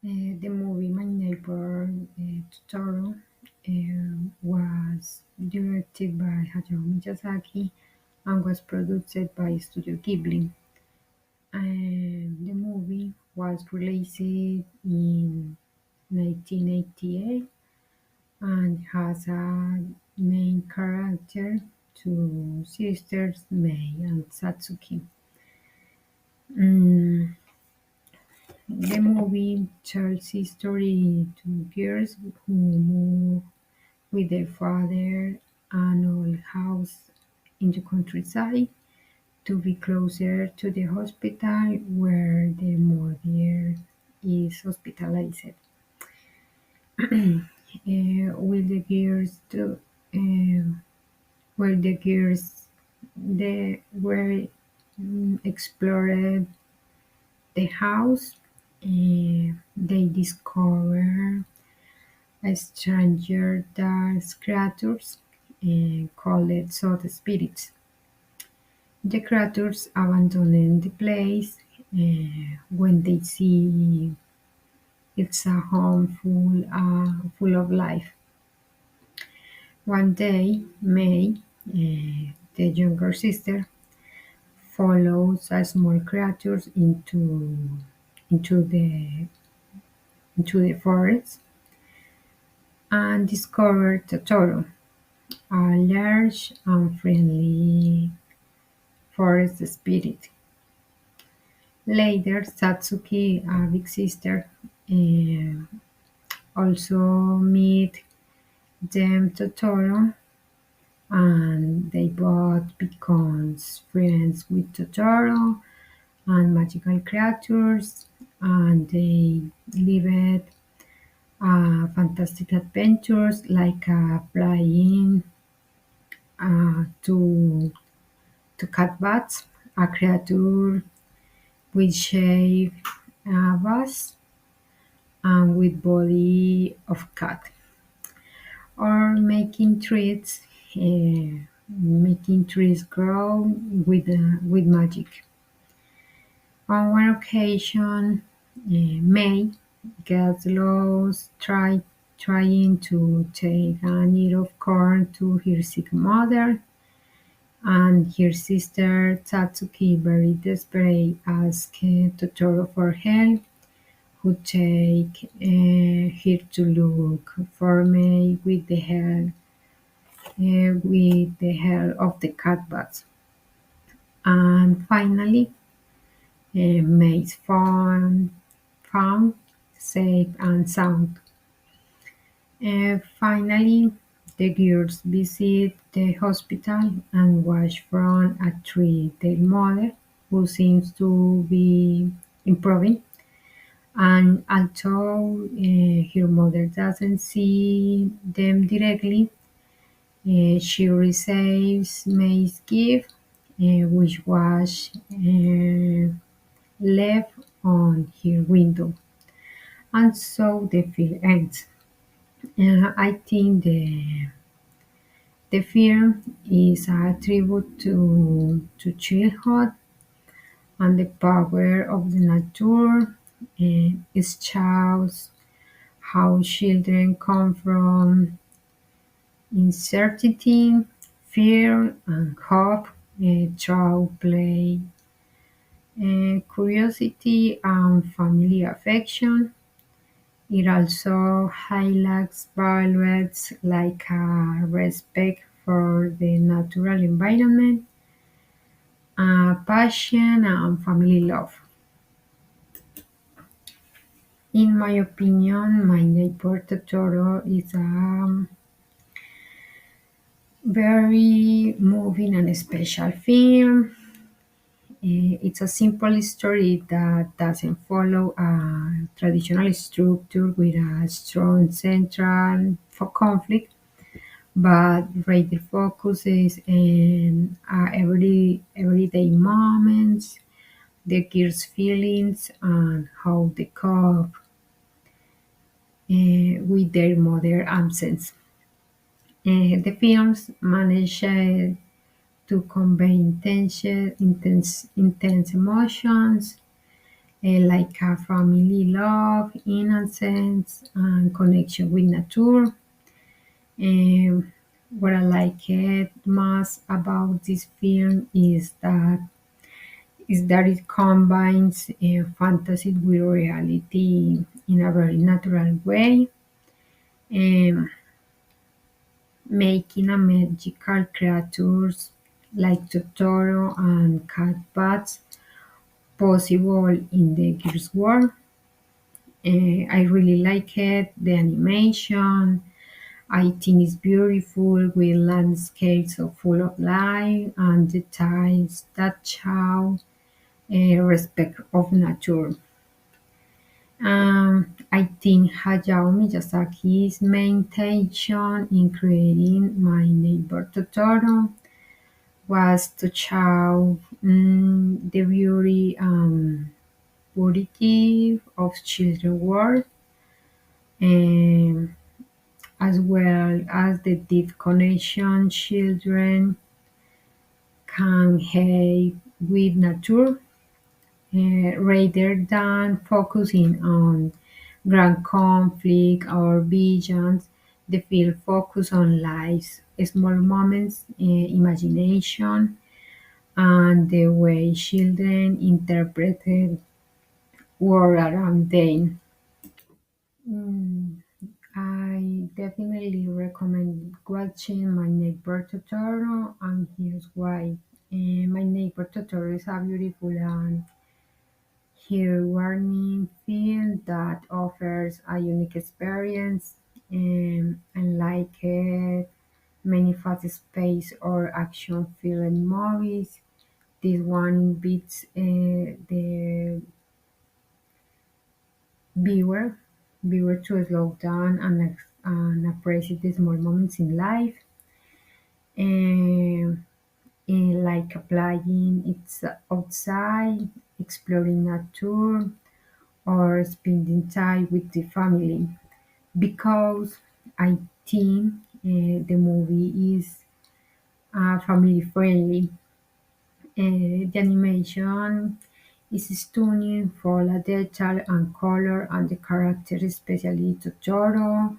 The movie My Neighbor Totoro was directed by Hayao Miyazaki and was produced by Studio Ghibli. And the movie was released in 1988 and has a main character, two sisters, Mei and Satsuki. Mm, the movie tells history to girls who move with their father an old house in the countryside to be closer to the hospital where their mother is hospitalized. Will the girls to where the girls the were explored the house, they discover a stranger dark creatures called salt spirits. The creatures abandon the place when they see it's a home full of life. One day, May, the younger sister, follows a small creature into the into the forest and discovers Totoro, a large and friendly forest spirit. Later, Satsuki, a big sister, also meet them Totoro, and they both becomes friends with Totoro and magical creatures, and they lived fantastic adventures like flying to catbats, a creature with shape bus and with body of cat, or making trees grow with magic. On one occasion, May gets lost trying to take an ear of corn to her sick mother, and her sister Tatsuki, very desperate, asks Totoro for help, who take her to look for May with the help of the catbats. And finally, May is found safe and sound. Finally, the girls visit the hospital and watch from a tree their mother, who seems to be improving. And although her mother doesn't see them directly, she receives May's gift, which was left on her window. And so the film ends. I think the film is a tribute to childhood and the power of the nature. It shows how children come from uncertainty, fear, and hope through play, curiosity, and family affection. It also highlights values like respect for the natural environment, passion, and family love. In my opinion, My Neighbor Totoro is a very moving and special film. It's a simple story that doesn't follow a traditional structure with a strong central conflict, but rather focuses on everyday moments, the kids' feelings, and how they cope with their mother absence. The films manage to convey intense emotions like a family love, innocence, and connection with nature. Um, what I like it most about this film is that it combines fantasy with reality in a very natural way, um, making a magical creatures like Totoro and cat bats possible in the Gears world. I really like it. The animation, I think it's beautiful with landscapes so full of life and details that show respect of nature. I think Hayao Miyazaki's main intention in creating My Neighbor Totoro was to show the beauty and purity of children's world, um, as well as the deep connection children can have with nature, rather than focusing on grand conflict or visions. The film focus on life's small moments, imagination, and the way children interpreted world around them. Mm, I definitely recommend watching My Neighbor Totoro, and here's why. My Neighbor Totoro is a beautiful and heartwarming film that offers a unique experience, unlike many fast-paced or action-filled movies. This one beats the viewer viewer to slow down and appreciate the small moments in life, and, like applying it's outside, exploring nature, or spending time with the family, because I think the movie is family friendly. The animation is stunning for the detail and color, and the characters, especially Totoro,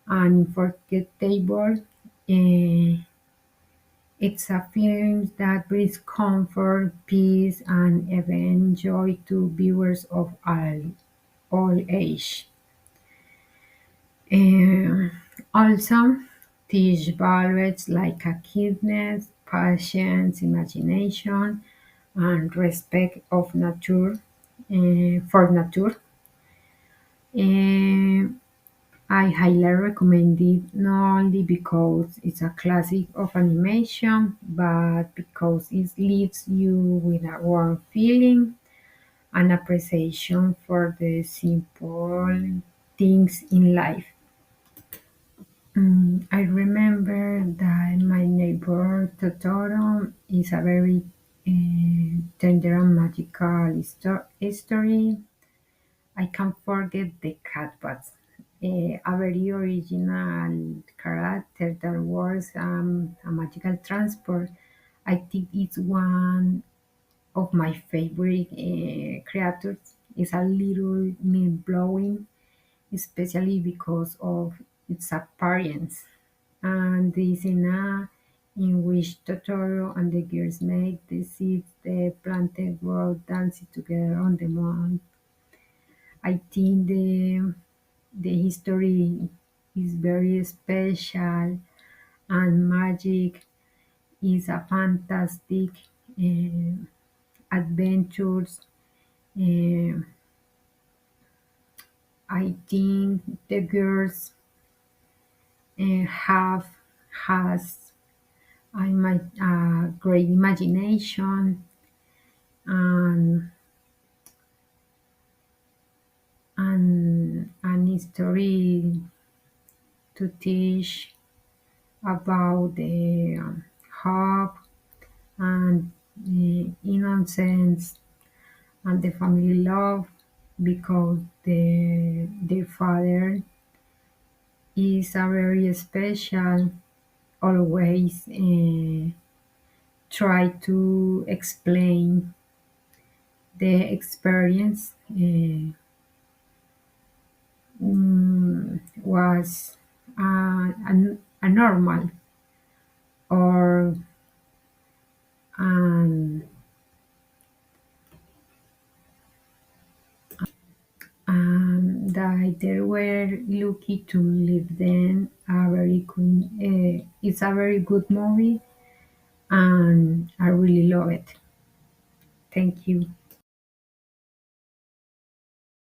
and unforgettable. It's a film that brings comfort, peace, and even joy to viewers of all age. Um, Also, teach values like a kindness, patience, imagination, and respect of nature for nature. Um, I highly recommend it not only because it's a classic of animation, but because it leaves you with a warm feeling and appreciation for the simple things in life. I remember that My Neighbor Totoro is a very tender and magical story. I can't forget the Catbats, a very original character that was a magical transport. I think it's one of my favorite creatures. It's a little mind blowing, especially because of its appearance and the scene in which Totoro and the girls make the seeds the planted grow dancing together on the moon. I think the history is very special, and magic is a fantastic uh, adventures. Uh, I think the girls have has a great imagination, and an history to teach about the hope and innocence and the family love, because their father is a very special, always try to explain the experience uh, was a normal or um, that they were lucky to live then. It's a very good movie, and I really love it. Thank you.